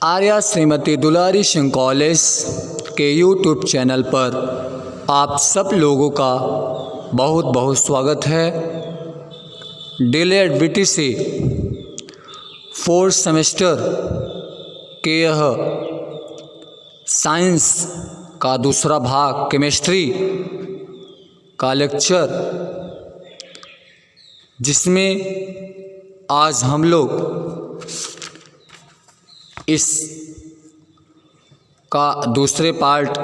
आर्या श्रीमती दुलारी Singh college के YouTube channel पर आप सब लोगों का बहुत बहुत स्वागत है। डीएलएड बीटीसी फोर्थ सेमेस्टर के यह साइंस का दूसरा भाग केमिस्ट्री का लेक्चर, जिसमें आज हम लोग इस का दूसरे पार्ट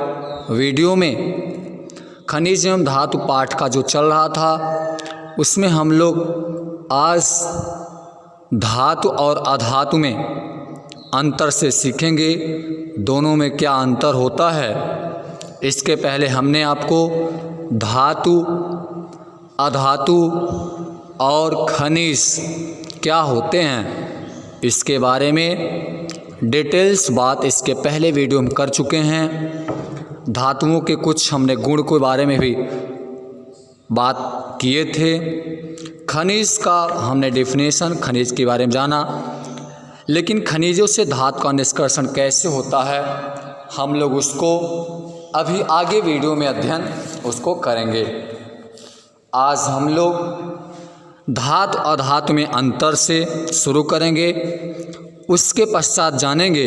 वीडियो में खनिज एवं धातु पाठ का जो चल रहा था, उसमें हम लोग आज धातु और अधातु में अंतर से सीखेंगे। दोनों में क्या अंतर होता है। इसके पहले हमने आपको धातु, अधातु और खनिज क्या होते हैं इसके बारे में डिटेल्स बात इसके पहले वीडियो में कर चुके हैं। धातुओं के कुछ हमने गुण के बारे में भी बात किए थे। खनिज का हमने डेफिनेशन खनिज के बारे में जाना, लेकिन खनिजों से धातु का निष्कर्षण कैसे होता है हम लोग उसको अभी आगे वीडियो में अध्ययन उसको करेंगे। आज हम लोग धातु अधातु में अंतर से शुरू करेंगे। उसके पश्चात जानेंगे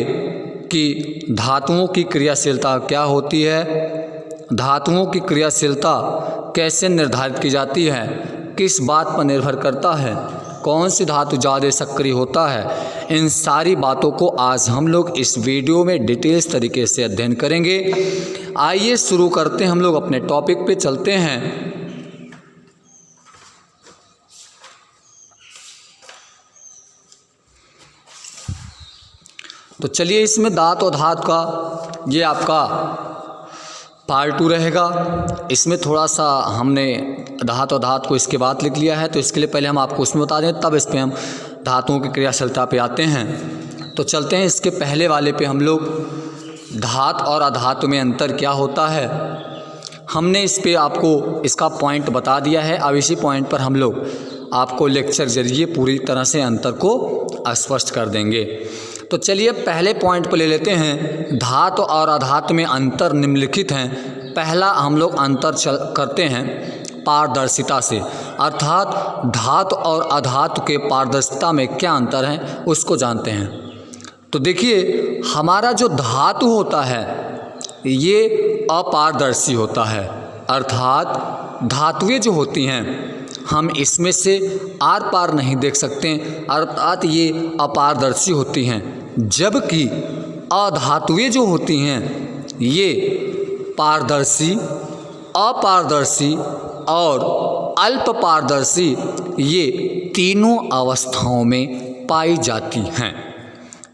कि धातुओं की क्रियाशीलता क्या होती है, धातुओं की क्रियाशीलता कैसे निर्धारित की जाती है, किस बात पर निर्भर करता है, कौन सी धातु ज़्यादा सक्रिय होता है। इन सारी बातों को आज हम लोग इस वीडियो में डिटेल्स तरीके से अध्ययन करेंगे। आइए शुरू करते हैं, हम लोग अपने टॉपिक पे चलते हैं। तो चलिए, इसमें धातु और धातु का ये आपका पार्ट 2 रहेगा। इसमें थोड़ा सा हमने धातु और धातु को इसके बाद लिख लिया है, तो इसके लिए पहले हम आपको उसमें बता दें, तब इस पर हम धातुओं की क्रियाशीलता पे आते हैं। तो चलते हैं इसके पहले वाले पे। हम लोग धातु और अधातु में अंतर क्या होता है, हमने इस पे आपको इसका पॉइंट बता दिया है। अब इसी पॉइंट पर हम लोग आपको लेक्चर जरिए पूरी तरह से अंतर को स्पष्ट कर देंगे। तो चलिए पहले पॉइंट पर ले लेते हैं। धातु और अधातु में अंतर निम्नलिखित हैं। पहला हम लोग अंतर करते हैं पारदर्शिता से, अर्थात धातु और अधातु के पारदर्शिता में क्या अंतर है उसको जानते हैं। तो देखिए, हमारा जो धातु होता है ये अपारदर्शी होता है, अर्थात धातुएं जो होती हैं हम इसमें से आर पार नहीं देख सकते, अर्थात ये अपारदर्शी होती हैं। जबकि अधातुएं जो होती हैं ये पारदर्शी, अपारदर्शी और अल्प पारदर्शी, ये तीनों अवस्थाओं में पाई जाती हैं।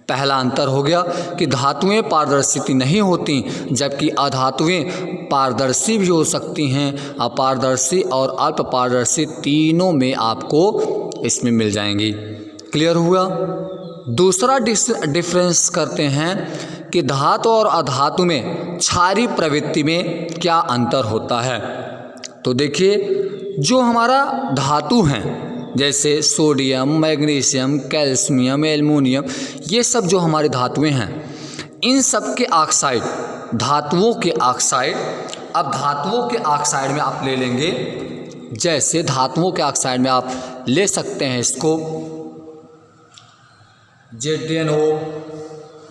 पहला अंतर हो गया कि धातुएं पारदर्शी नहीं होती, जबकि अधातुएं पारदर्शी भी हो सकती हैं। अपारदर्शी और अल्प पारदर्शी तीनों में आपको इसमें मिल जाएंगी। क्लियर हुआ। दूसरा डिफरेंस करते हैं कि धातु और अधातु में क्षारीय प्रवृत्ति में क्या अंतर होता है। तो देखिए, जो हमारा धातु हैं जैसे सोडियम, मैग्नीशियम, कैल्शियम, एल्युमिनियम, ये सब जो हमारी धातुएं हैं, इन सब के ऑक्साइड, धातुओं के ऑक्साइड, अब धातुओं के ऑक्साइड में आप ले लेंगे, जैसे धातुओं के ऑक्साइड में आप ले सकते हैं इसको ZnO,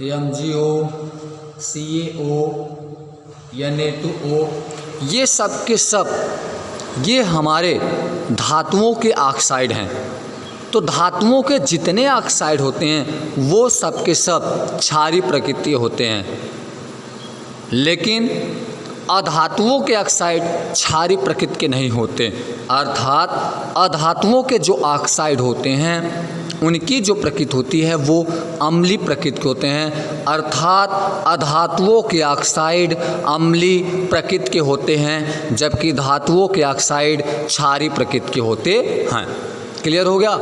MgO, CaO, Na2O, ये सब के सब ये हमारे धातुओं के ऑक्साइड हैं। तो धातुओं के जितने ऑक्साइड होते हैं वो सब के सब क्षारीय प्रकृति होते हैं, लेकिन अधातुओं के ऑक्साइड क्षारीय प्रकृति के नहीं होते। अर्थात अधातुओं के जो ऑक्साइड होते हैं उनकी जो प्रकृति होती है वो अम्लीय प्रकृति के होते हैं। अर्थात अधातुओं के ऑक्साइड अम्लीय प्रकृति के होते हैं, जबकि धातुओं के ऑक्साइड क्षारीय प्रकृति के होते हैं। क्लियर हो गया।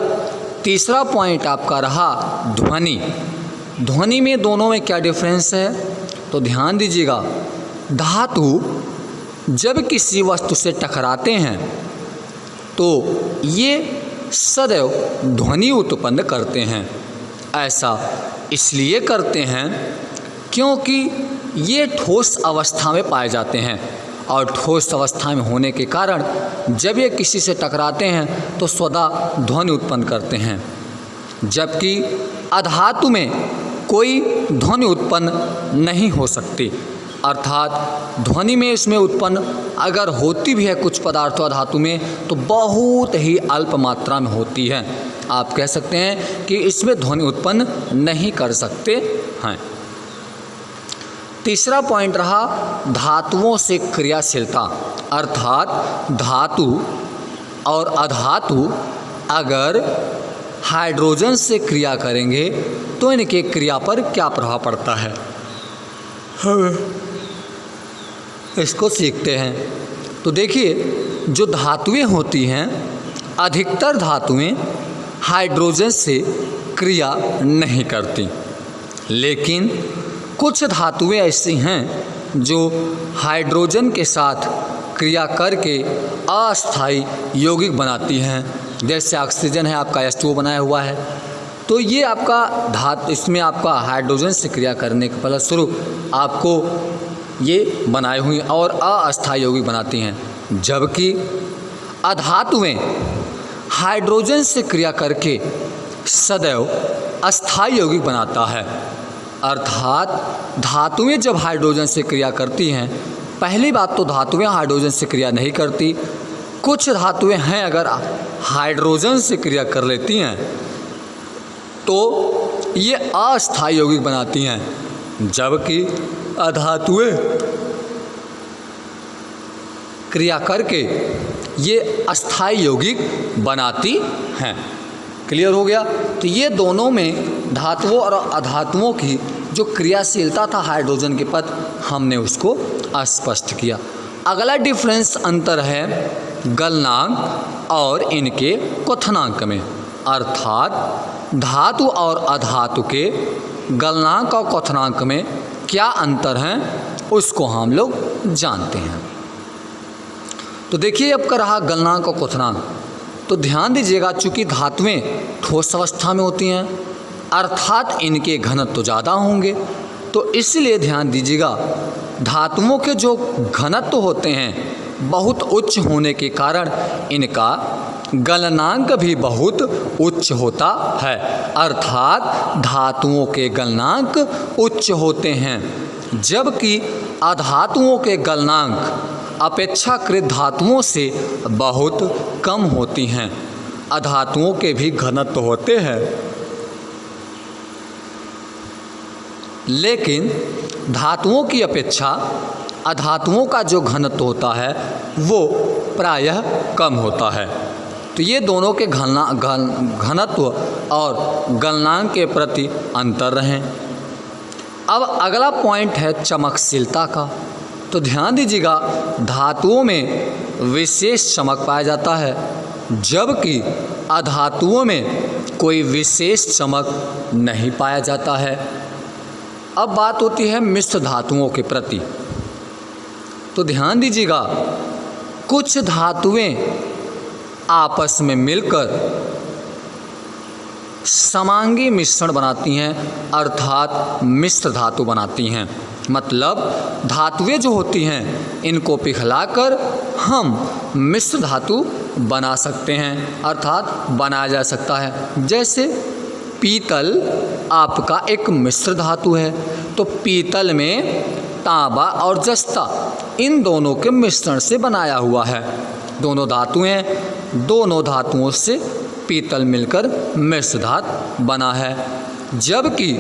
तीसरा पॉइंट आपका रहा ध्वनि। ध्वनि में दोनों में क्या डिफरेंस है, तो ध्यान दीजिएगा। धातु जब किसी वस्तु से टकराते हैं तो ये सदैव ध्वनि उत्पन्न करते हैं। ऐसा इसलिए करते हैं क्योंकि ये ठोस अवस्था में पाए जाते हैं और ठोस अवस्था में होने के कारण जब ये किसी से टकराते हैं तो स्वतः ध्वनि उत्पन्न करते हैं, जबकि अधातु में कोई ध्वनि उत्पन्न नहीं हो सकती। अर्थात ध्वनि में इसमें उत्पन्न अगर होती भी है कुछ पदार्थों धातु में तो बहुत ही अल्प मात्रा में होती है। आप कह सकते हैं कि इसमें ध्वनि उत्पन्न नहीं कर सकते हैं। तीसरा पॉइंट रहा धातुओं से क्रियाशीलता, अर्थात धातु और अधातु अगर हाइड्रोजन से क्रिया करेंगे तो इनके क्रिया पर क्या प्रभाव पड़ता है, इसको सीखते हैं। तो देखिए, जो धातुएं होती हैं, अधिकतर धातुएं हाइड्रोजन से क्रिया नहीं करती, लेकिन कुछ धातुएं ऐसी हैं जो हाइड्रोजन के साथ क्रिया करके अस्थायी यौगिक बनाती हैं। जैसे ऑक्सीजन है आपका H2O बनाया हुआ है, तो ये आपका इसमें आपका हाइड्रोजन से क्रिया करने के फलस्वरूप आपको ये बनाई हुई और अस्थायी यौगिक बनाती हैं, जबकि अधातुएं हाइड्रोजन से क्रिया करके सदैव अस्थायी यौगिक बनाता है। अर्थात धातुएं जब हाइड्रोजन से क्रिया करती हैं, पहली बात तो धातुएं हाइड्रोजन से क्रिया नहीं करती। कुछ धातुएं हैं अगर हाइड्रोजन से क्रिया कर लेती हैं तो ये अस्थायी यौगिक बनाती हैं, जबकि अधातुएं क्रिया करके ये अस्थायी यौगिक बनाती हैं। क्लियर हो गया? तो ये दोनों में धातुओं और अधातुओं की जो क्रियाशीलता था हाइड्रोजन के प्रति, हमने उसको स्पष्ट किया। अगला डिफरेंस अंतर है गलनांक और इनके क्वथनांक में, अर्थात धातु और अधातु के गलनांक और क्वथनांक में क्या अंतर है उसको हम लोग जानते हैं। तो देखिए, अब का रहा गलनांक और क्वथनांक। तो ध्यान दीजिएगा, चूँकि धातुएं ठोस अवस्था में होती हैं अर्थात इनके घनत्व तो ज़्यादा होंगे, तो इसलिए ध्यान दीजिएगा धातुओं के जो घनत्व होते हैं बहुत उच्च होने के कारण इनका गलनांक भी बहुत उच्च होता है। अर्थात धातुओं के गलनांक उच्च होते हैं, जबकि अधातुओं के गलनांक अपेक्षाकृत धातुओं से बहुत कम होती हैं। अधातुओं के भी घनत्व होते हैं, लेकिन धातुओं की अपेक्षा अधातुओं का जो घनत्व होता है वो प्रायः कम होता है। तो ये दोनों के घनत्व और गलनांक के प्रति अंतर रहें। अब अगला पॉइंट है चमकशीलता का। तो ध्यान दीजिएगा, धातुओं में विशेष चमक पाया जाता है, जबकि अधातुओं में कोई विशेष चमक नहीं पाया जाता है। अब बात होती है मिश्र धातुओं के प्रति। तो ध्यान दीजिएगा, कुछ धातुएं आपस में मिलकर समांगी मिश्रण बनाती हैं, अर्थात मिश्र धातु बनाती हैं। मतलब धातुएं जो होती हैं इनको पिघलाकर हम मिश्र धातु बना सकते हैं, अर्थात बनाया जा सकता है। जैसे पीतल आपका एक मिश्र धातु है, तो पीतल में तांबा और जस्ता इन दोनों के मिश्रण से बनाया हुआ है। दोनों धातुएं, दोनों धातुओं से पीतल मिलकर मिश्र धातु बना है, जबकि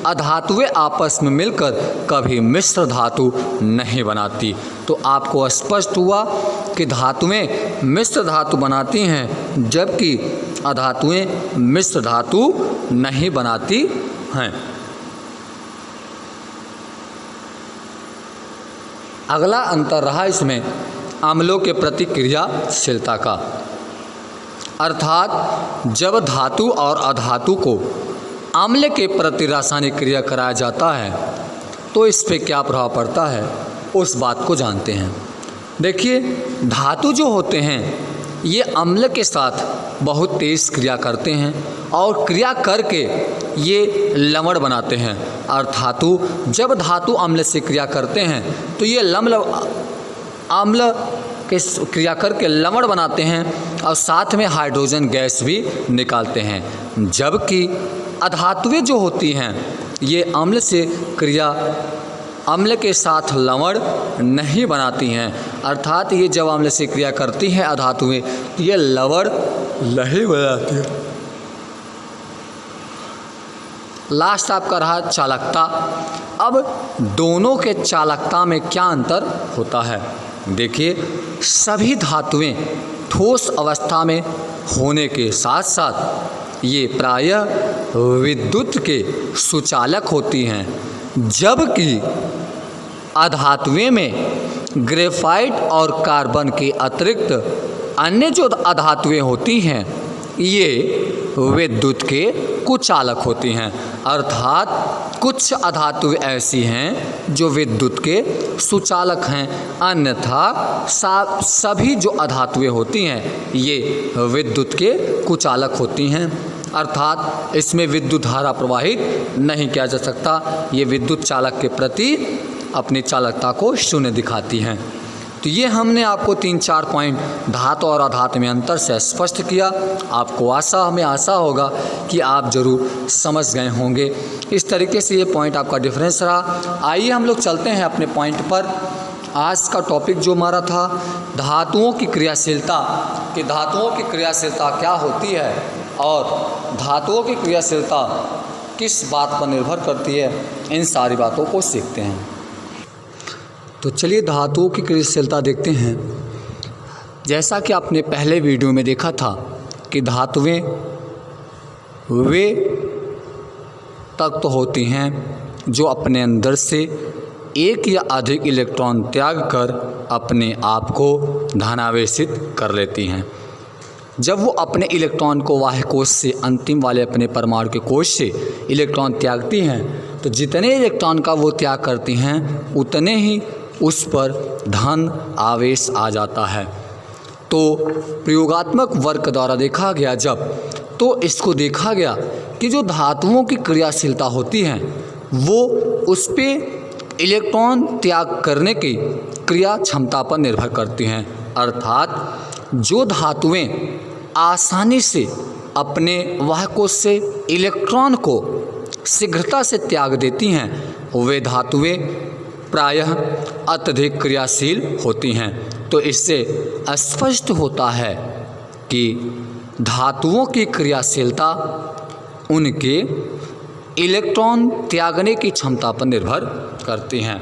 अधातुएं आपस में मिलकर कभी मिश्र धातु नहीं बनाती। तो आपको स्पष्ट हुआ कि धातुएं मिश्र धातु बनाती हैं, जबकि अधातुएं मिश्र धातु नहीं बनाती हैं। अगला अंतर रहा इसमें अम्लों के प्रति क्रियाशीलता का, अर्थात जब धातु और अधातु को अम्ल के प्रति रासायनिक क्रिया कराया जाता है तो इस पे क्या प्रभाव पड़ता है उस बात को जानते हैं। देखिए, धातु जो होते हैं ये अम्ल के साथ बहुत तेज़ क्रिया करते हैं और क्रिया करके ये लवण बनाते हैं। और धातु, जब धातु अम्ल से क्रिया करते हैं तो ये अम्ल के क्रिया करके लवण बनाते हैं और साथ में हाइड्रोजन गैस भी निकालते हैं। जबकि अधातुएं जो होती हैं ये अम्ल से क्रिया, अम्ल के साथ लवण नहीं बनाती हैं, अर्थात ये जब अम्ल से क्रिया करती हैं अधातुएं तो ये लवण नहीं बनाती हैं। लास्ट आपका रहा चालकता। अब दोनों के चालकता में क्या अंतर होता है? देखिए, सभी धातुएं ठोस अवस्था में होने के साथ साथ ये प्रायः विद्युत के सुचालक होती हैं, जबकि अधातुएं में ग्रेफाइट और कार्बन के अतिरिक्त अन्य जो अधातुएं होती हैं ये विद्युत के कुचालक होती हैं। अर्थात कुछ अधातुएं ऐसी हैं जो विद्युत के सुचालक हैं, अन्यथा सभी जो अधातुएं होती हैं ये विद्युत के कुचालक होती हैं। अर्थात इसमें विद्युत धारा प्रवाहित नहीं किया जा सकता, ये विद्युत चालक के प्रति अपनी चालकता को शून्य दिखाती हैं। तो ये हमने आपको 3-4 पॉइंट धातु और अधातु में अंतर से स्पष्ट किया। आपको हमें आशा होगा कि आप ज़रूर समझ गए होंगे। इस तरीके से ये पॉइंट आपका डिफरेंस रहा। आइए हम लोग चलते हैं अपने पॉइंट पर। आज का टॉपिक जो हमारा था धातुओं की क्रियाशीलता, कि धातुओं की क्रियाशीलता क्या होती है और धातुओं की क्रियाशीलता किस बात पर निर्भर करती है, इन सारी बातों को सीखते हैं। तो चलिए धातुओं की क्रियाशीलता देखते हैं। जैसा कि आपने पहले वीडियो में देखा था कि धातुएं वे तत्व होती हैं जो अपने अंदर से एक या अधिक इलेक्ट्रॉन त्याग कर अपने आप को धनावेशित कर लेती हैं। जब वो अपने इलेक्ट्रॉन को बाह्य कोश से अंतिम वाले अपने परमाणु के कोश से इलेक्ट्रॉन त्यागती हैं तो जितने इलेक्ट्रॉन का वो त्याग करती हैं उतने ही उस पर धन आवेश आ जाता है। तो प्रयोगात्मक वर्क द्वारा देखा गया जब, तो इसको देखा गया कि जो धातुओं की क्रियाशीलता होती हैं वो उस पर इलेक्ट्रॉन त्याग करने की क्रिया क्षमता पर निर्भर करती हैं। अर्थात जो धातुएं आसानी से अपने वाहकों से इलेक्ट्रॉन को शीघ्रता से त्याग देती हैं वे धातुएं प्रायः अत्यधिक क्रियाशील होती हैं। तो इससे स्पष्ट होता है कि धातुओं की क्रियाशीलता उनके इलेक्ट्रॉन त्यागने की क्षमता पर निर्भर करती हैं।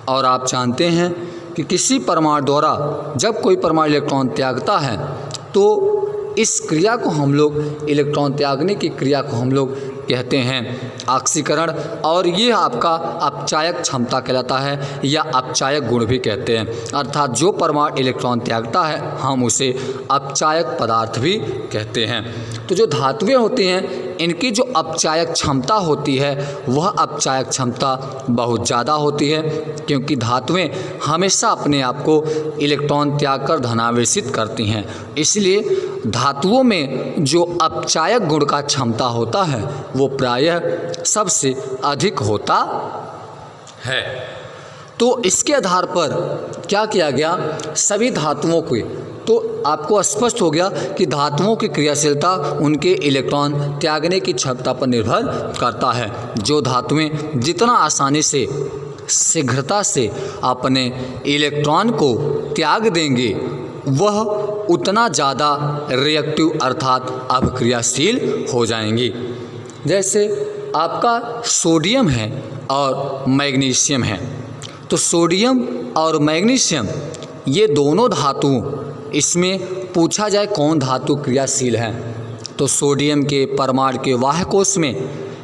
और आप जानते हैं कि किसी परमाणु द्वारा जब कोई परमाणु इलेक्ट्रॉन त्यागता है तो इस क्रिया को हम लोग, इलेक्ट्रॉन त्यागने की क्रिया को हम लोग कहते हैं ऑक्सीकरण, और ये आपका अपचायक क्षमता कहलाता है या अपचायक गुण भी कहते हैं। अर्थात जो परमाणु इलेक्ट्रॉन त्यागता है हम उसे अपचायक पदार्थ भी कहते हैं। तो जो धातुएं होती हैं इनकी जो अपचायक क्षमता होती है वह अपचायक क्षमता बहुत ज़्यादा होती है, क्योंकि धातुएं हमेशा अपने आप को इलेक्ट्रॉन त्याग कर धनावेशित करती हैं। इसलिए धातुओं में जो अपचायक गुण का क्षमता होता है वो प्रायः सबसे अधिक होता है। तो इसके आधार पर क्या किया गया, सभी धातुओं को, तो आपको स्पष्ट हो गया कि धातुओं की क्रियाशीलता उनके इलेक्ट्रॉन त्यागने की क्षमता पर निर्भर करता है। जो धातुएं जितना आसानी से शीघ्रता से अपने इलेक्ट्रॉन को त्याग देंगे वह उतना ज़्यादा रिएक्टिव अर्थात अभिक्रियाशील हो जाएंगी। जैसे आपका सोडियम है और मैग्नीशियम है, तो सोडियम और मैग्नीशियम ये दोनों धातु, इसमें पूछा जाए कौन धातु क्रियाशील है, तो सोडियम के परमाणु के बाह्य कोश में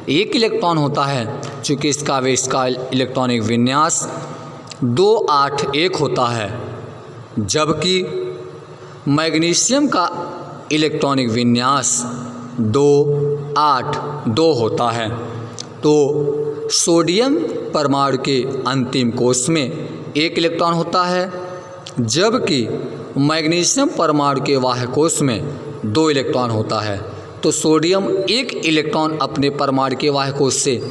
एक इलेक्ट्रॉन होता है, चूँकि इसका आवेश का इलेक्ट्रॉनिक विन्यास 281 होता है, जबकि मैग्नीशियम का इलेक्ट्रॉनिक विन्यास 282 होता है। तो सोडियम परमाणु के अंतिम कोश में एक इलेक्ट्रॉन होता है, जबकि मैग्नीशियम परमाणु के बाह्य कोश में 2 इलेक्ट्रॉन होता है। तो सोडियम 1 इलेक्ट्रॉन अपने परमाणु के वाहक कोश से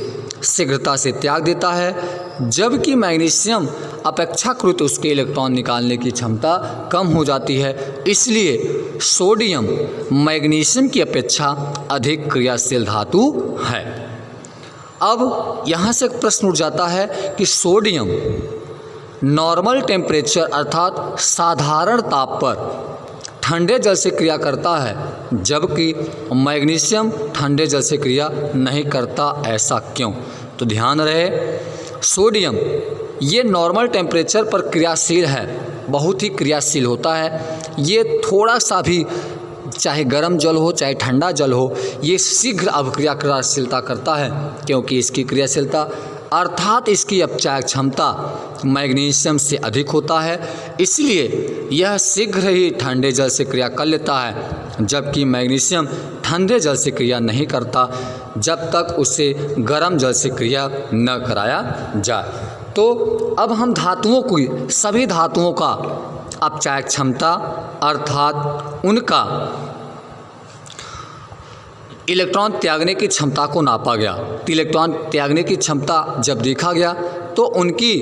शीघ्रता से त्याग देता है, जबकि मैग्नीशियम अपेक्षाकृत उसके इलेक्ट्रॉन निकालने की क्षमता कम हो जाती है। इसलिए सोडियम मैग्नीशियम की अपेक्षा अधिक क्रियाशील धातु है। अब यहाँ से एक प्रश्न उठ जाता है कि सोडियम नॉर्मल टेम्परेचर अर्थात साधारण ताप पर ठंडे जल से क्रिया करता है, जबकि मैग्नीशियम ठंडे जल से क्रिया नहीं करता, ऐसा क्यों? तो ध्यान रहे, सोडियम ये नॉर्मल टेम्परेचर पर क्रियाशील है, बहुत ही क्रियाशील होता है। ये थोड़ा सा भी चाहे गर्म जल हो चाहे ठंडा जल हो, ये शीघ्र अभिक्रिया क्रियाशीलता करता है, क्योंकि इसकी क्रियाशीलता अर्थात इसकी अपचायक क्षमता मैग्नीशियम से अधिक होता है। इसलिए यह शीघ्र ही ठंडे जल से क्रिया कर लेता है, जबकि मैग्नीशियम ठंडे जल से क्रिया नहीं करता जब तक उसे गर्म जल से क्रिया न कराया जाए। तो अब हम धातुओं की, सभी धातुओं का अपचायक क्षमता अर्थात उनका इलेक्ट्रॉन त्यागने की क्षमता को नापा गया। तो इलेक्ट्रॉन त्यागने की क्षमता जब देखा गया तो उनकी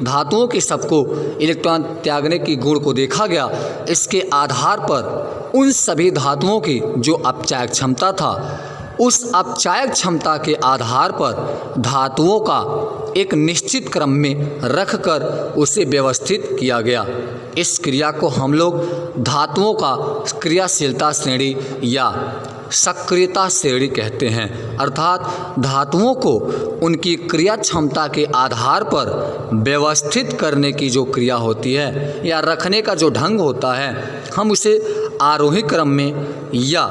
धातुओं के सबको इलेक्ट्रॉन त्यागने की गुण को देखा गया। इसके आधार पर उन सभी धातुओं की जो अपचायक क्षमता था, उस अपचायक क्षमता के आधार पर धातुओं का एक निश्चित क्रम में रखकर उसे व्यवस्थित किया गया। इस क्रिया को हम लोग धातुओं का क्रियाशीलता श्रेणी या सक्रियता श्रेणी कहते हैं। अर्थात धातुओं को उनकी क्रिया क्षमता के आधार पर व्यवस्थित करने की जो क्रिया होती है या रखने का जो ढंग होता है, हम उसे आरोही क्रम में या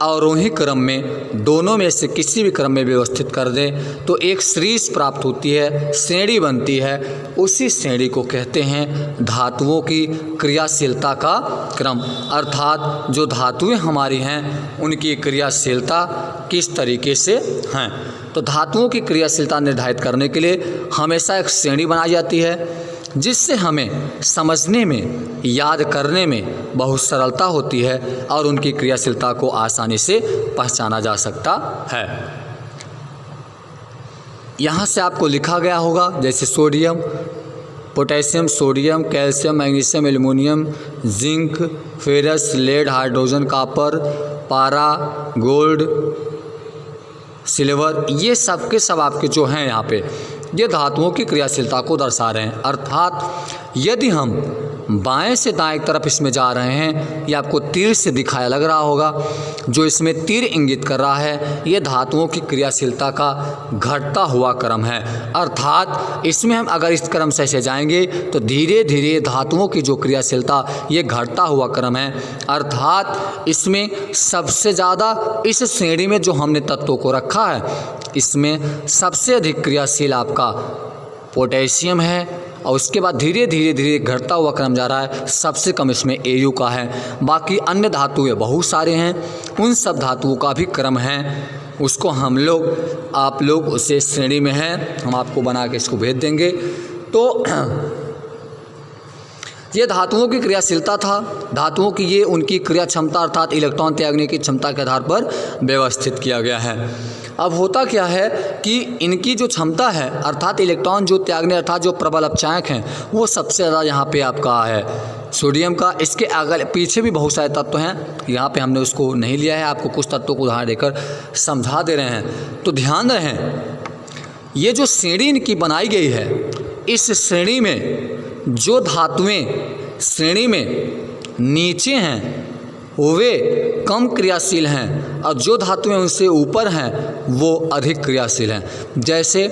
अवरोही क्रम में, दोनों में से किसी भी क्रम में व्यवस्थित कर दें तो एक सीरीज प्राप्त होती है, श्रेणी बनती है। उसी श्रेणी को कहते हैं धातुओं की क्रियाशीलता का क्रम। अर्थात जो धातुएं हमारी हैं उनकी क्रियाशीलता किस तरीके से हैं। तो धातुओं की क्रियाशीलता निर्धारित करने के लिए हमेशा एक श्रेणी बनाई जाती है, जिससे हमें समझने में, याद करने में बहुत सरलता होती है और उनकी क्रियाशीलता को आसानी से पहचाना जा सकता है। यहाँ से आपको लिखा गया होगा, जैसे sodium, potassium, sodium, calcium, magnesium, aluminium, zinc, ferrous, lead, hydrogen, copper, पारा, गोल्ड, सिल्वर, ये सब के सब आपके जो हैं यहाँ पे ये धातुओं की क्रियाशीलता को दर्शा रहे हैं। अर्थात यदि हम बाएं से दाएं तरफ इसमें जा रहे हैं, ये आपको तीर से दिखाया लग रहा होगा, जो इसमें तीर इंगित कर रहा है, ये धातुओं की क्रियाशीलता का घटता हुआ क्रम है। अर्थात इसमें हम अगर इस क्रम से ऐसे जाएंगे तो धीरे धीरे धातुओं की जो क्रियाशीलता ये घटता हुआ क्रम है। अर्थात इसमें सबसे ज़्यादा इस श्रेणी में जो हमने तत्वों को रखा है, इसमें सबसे अधिक क्रियाशील आपका पोटेशियम है और उसके बाद धीरे धीरे घटता हुआ क्रम जा रहा है। सबसे कम इसमें Au का है। बाकी अन्य धातुएं बहुत सारे हैं, उन सब धातुओं का भी क्रम है, उसको हम लोग, आप लोग उसे श्रेणी में हैं, हम आपको बना के इसको भेज देंगे। तो ये धातुओं की क्रियाशीलता था। धातुओं की ये उनकी क्रिया क्षमता अर्थात इलेक्ट्रॉन त्यागने की क्षमता के आधार पर व्यवस्थित किया गया है। अब होता क्या है कि इनकी जो क्षमता है अर्थात इलेक्ट्रॉन जो त्यागने अर्थात जो प्रबल अपचायक हैं, वो सबसे ज़्यादा यहाँ पे आपका है सोडियम का। इसके आगे पीछे भी बहुत सारे तत्व हैं, यहाँ पे हमने उसको नहीं लिया है, आपको कुछ तत्वों को उदाहरण देकर समझा दे रहे हैं। तो ध्यान रहे, ये जो श्रेणी इनकी बनाई गई है, इस श्रेणी में जो धातुएं श्रेणी में नीचे हैं वे कम क्रियाशील हैं और जो धातुएं उनसे ऊपर हैं वो अधिक क्रियाशील हैं। जैसे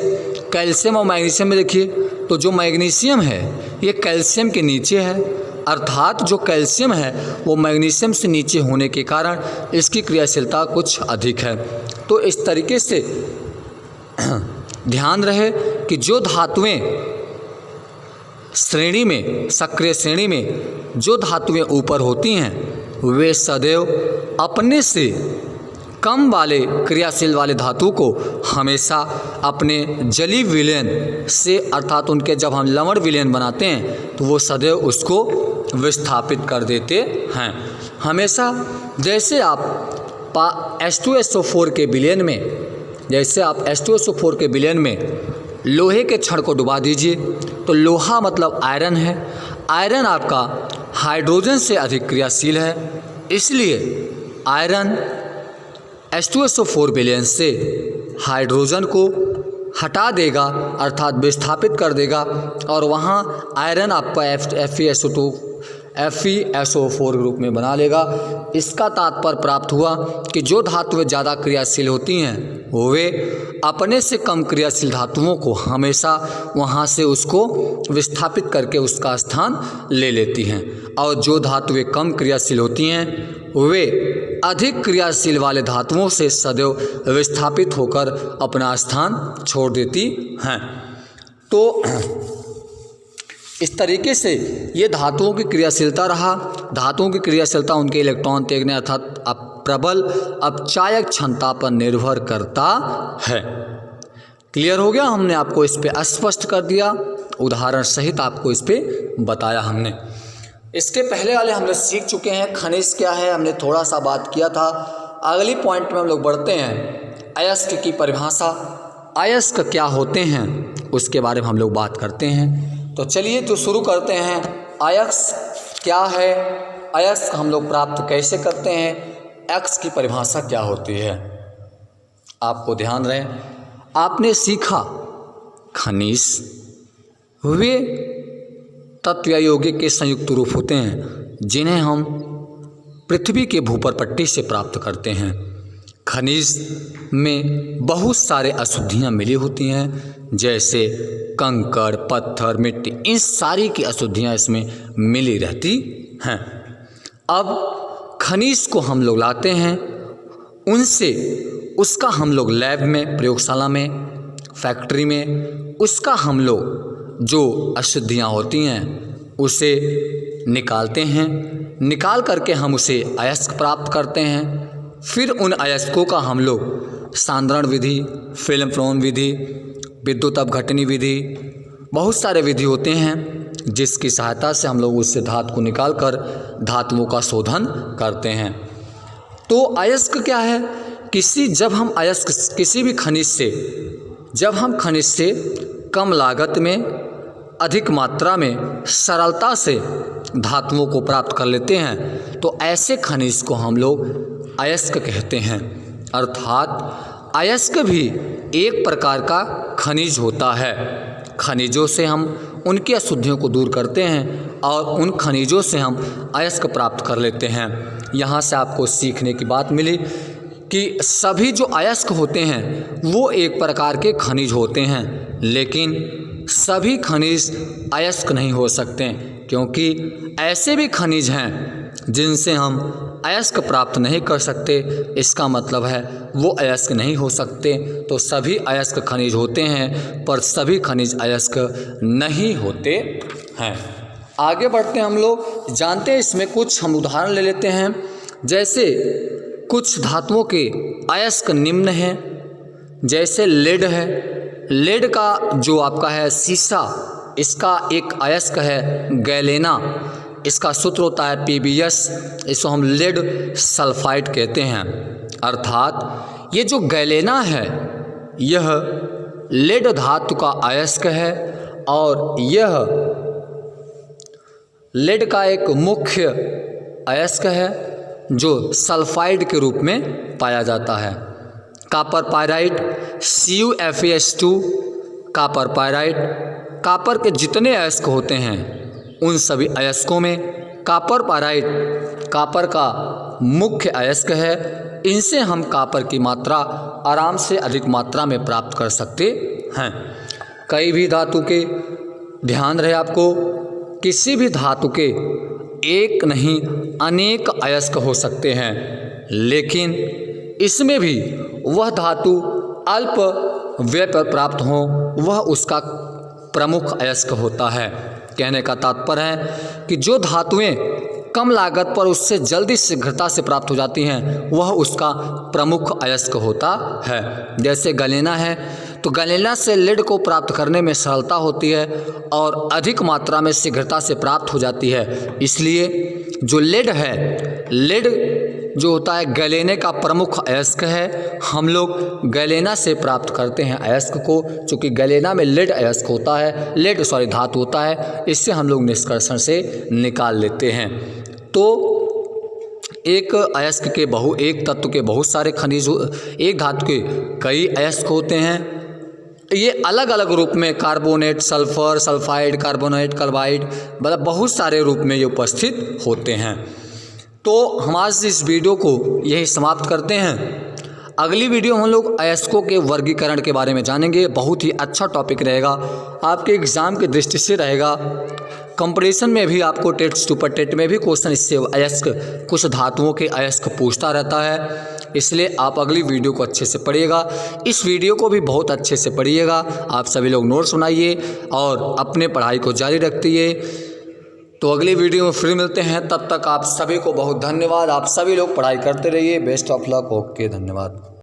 कैल्शियम और मैग्नीशियम में देखिए, तो जो मैग्नीशियम है ये कैल्शियम के नीचे है, अर्थात जो कैल्शियम है वो मैग्नीशियम से नीचे होने के कारण इसकी क्रियाशीलता कुछ अधिक है। तो इस तरीके से ध्यान रहे कि जो धातुएं श्रेणी में, सक्रिय श्रेणी में जो धातुएं ऊपर होती हैं वे सदैव अपने से कम वाले क्रियाशील वाले धातु को हमेशा अपने जलीय विलयन से, अर्थात उनके जब हम लवण विलयन बनाते हैं तो वो सदैव उसको विस्थापित कर देते हैं। हमेशा जैसे आप H2SO4 के विलयन में, जैसे आप H2SO4 के विलयन में लोहे के क्षण को डुबा दीजिए, तो लोहा मतलब आयरन है। आयरन आपका हाइड्रोजन से अधिक क्रियाशील है, इसलिए आयरन H2SO4 विलयन से हाइड्रोजन को हटा देगा, अर्थात विस्थापित कर देगा, और वहाँ आयरन आपका FeSO4 के रूप में बना लेगा। इसका तात्पर्य प्राप्त हुआ कि जो धातुएं ज़्यादा क्रियाशील होती हैं वे अपने से कम क्रियाशील धातुओं को हमेशा वहाँ से उसको विस्थापित करके उसका स्थान ले लेती हैं, और जो धातुएं कम क्रियाशील होती हैं वे अधिक क्रियाशील वाले धातुओं से सदैव विस्थापित होकर अपना स्थान छोड़ देती हैं। तो इस तरीके से ये धातुओं की क्रियाशीलता रहा। धातुओं की क्रियाशीलता उनके इलेक्ट्रॉन त्यागने अर्थात प्रबल अपचायक क्षमता पर निर्भर करता है। क्लियर हो गया? हमने आपको इस पे स्पष्ट कर दिया, उदाहरण सहित आपको इस पे बताया हमने। इसके पहले वाले हम लोग सीख चुके हैं खनिज क्या है, हमने थोड़ा सा बात किया था। अगली पॉइंट में हम लोग बढ़ते हैं, अयस्क की परिभाषा। अयस्क क्या होते हैं उसके बारे में हम लोग बात करते हैं। तो चलिए तो शुरू करते हैं। अयस्क क्या है, अयस्क हम लोग प्राप्त कैसे करते हैं, एक्स की परिभाषा क्या होती है। आपको ध्यान रहे, आपने सीखा खनिज वे तत्व या यौगिक के संयुक्त रूप होते हैं जिन्हें हम पृथ्वी के भूपर पट्टी से प्राप्त करते हैं। खनिज में बहुत सारे अशुद्धियाँ मिली होती हैं, जैसे कंकड़, पत्थर, मिट्टी, इन सारी की अशुद्धियाँ इसमें मिली रहती हैं। अब खनिज को हम लोग लाते हैं, उनसे उसका हम लोग लैब में, प्रयोगशाला में, फैक्ट्री में उसका हम लोग जो अशुद्धियाँ होती हैं उसे निकालते हैं। निकाल करके हम उसे अयस्क प्राप्त करते हैं। फिर उन अयस्कों का हम लोग सांद्रण विधि, फिल्म फ्लोन विधि, विद्युत अपघटनी विधि, बहुत सारे विधि होते हैं जिसकी सहायता से हम लोग उससे धातु को निकाल कर धातुओं का शोधन करते हैं। तो अयस्क क्या है? जब हम अयस्क किसी भी खनिज से, जब हम खनिज से कम लागत में, अधिक मात्रा में, सरलता से धातुओं को प्राप्त कर लेते हैं तो ऐसे खनिज को हम लोग अयस्क कहते हैं। अर्थात अयस्क भी एक प्रकार का खनिज होता है। खनिजों से हम उनकी अशुद्धियों को दूर करते हैं और उन खनिजों से हम अयस्क प्राप्त कर लेते हैं। यहाँ से आपको सीखने की बात मिली कि सभी जो अयस्क होते हैं वो एक प्रकार के खनिज होते हैं, लेकिन सभी खनिज अयस्क नहीं हो सकते, क्योंकि ऐसे भी खनिज हैं जिनसे हम अयस्क प्राप्त नहीं कर सकते। इसका मतलब है वो अयस्क नहीं हो सकते। तो सभी अयस्क खनिज होते हैं पर सभी खनिज अयस्क नहीं होते हैं। आगे बढ़ते हैं, हम लोग जानते हैं इसमें कुछ हम उदाहरण ले लेते हैं। जैसे कुछ धातुओं के अयस्क निम्न हैं, जैसे लेड है। लेड का जो आपका है सीसा, इसका एक अयस्क है गैलेना, इसका सूत्र होता है PbS, इसको हम लेड सल्फाइड कहते हैं। अर्थात ये जो गैलेना है यह लेड धातु का अयस्क है और यह लेड का एक मुख्य अयस्क है जो सल्फाइड के रूप में पाया जाता है। Copper pyrite CuFeS2, copper pyrite, copper के जितने अयस्क होते हैं उन सभी अयस्कों में कापर पायराइड कापर का मुख्य अयस्क है। इनसे हम कापर की मात्रा आराम से अधिक मात्रा में प्राप्त कर सकते हैं। कई भी धातु के, ध्यान रहे आपको, किसी भी धातु के एक नहीं अनेक अयस्क हो सकते हैं, लेकिन इसमें भी वह धातु अल्प व्यय पर प्राप्त हो वह उसका प्रमुख अयस्क होता है। कहने का तात्पर्य है कि जो धातुएं कम लागत पर उससे जल्दी शीघ्रता से प्राप्त हो जाती हैं वह उसका प्रमुख अयस्क होता है। जैसे गलेना है तो गैलेना से लीड को प्राप्त करने में सरलता होती है और अधिक मात्रा में शीघ्रता से प्राप्त हो जाती है। इसलिए जो लीड है, लीड जो होता है गैलेने का प्रमुख अयस्क है। हम लोग गैलेना से प्राप्त करते हैं अयस्क को, चूँकि गैलेना में लीड अयस्क होता है, धातु होता है, इससे हम लोग निष्कर्षण से निकाल लेते हैं। तो एक अयस्क के एक तत्व के बहुत सारे खनिज, एक धातु के कई अयस्क होते हैं। ये अलग अलग रूप में carbonate, sulphur, sulphide, carbonate, chloride, मतलब बहुत सारे रूप में ये उपस्थित होते हैं। तो हम आज इस वीडियो को यही समाप्त करते हैं। अगली वीडियो हम लोग अयस्कों के वर्गीकरण के बारे में जानेंगे। बहुत ही अच्छा टॉपिक रहेगा, आपके एग्ज़ाम की दृष्टि से रहेगा। कंपटीशन में भी आपको टेट सुपर टेट में भी क्वेश्चन इससे अयस्क, कुछ धातुओं के अयस्क पूछता रहता है। इसलिए आप अगली वीडियो को अच्छे से पढ़िएगा, इस वीडियो को भी बहुत अच्छे से पढ़िएगा। आप सभी लोग नोट्स बनाइए और अपने पढ़ाई को जारी रखिए। तो अगली वीडियो में फिर मिलते हैं, तब तक आप सभी को बहुत धन्यवाद। आप सभी लोग पढ़ाई करते रहिए। Best of luck. ओके, धन्यवाद।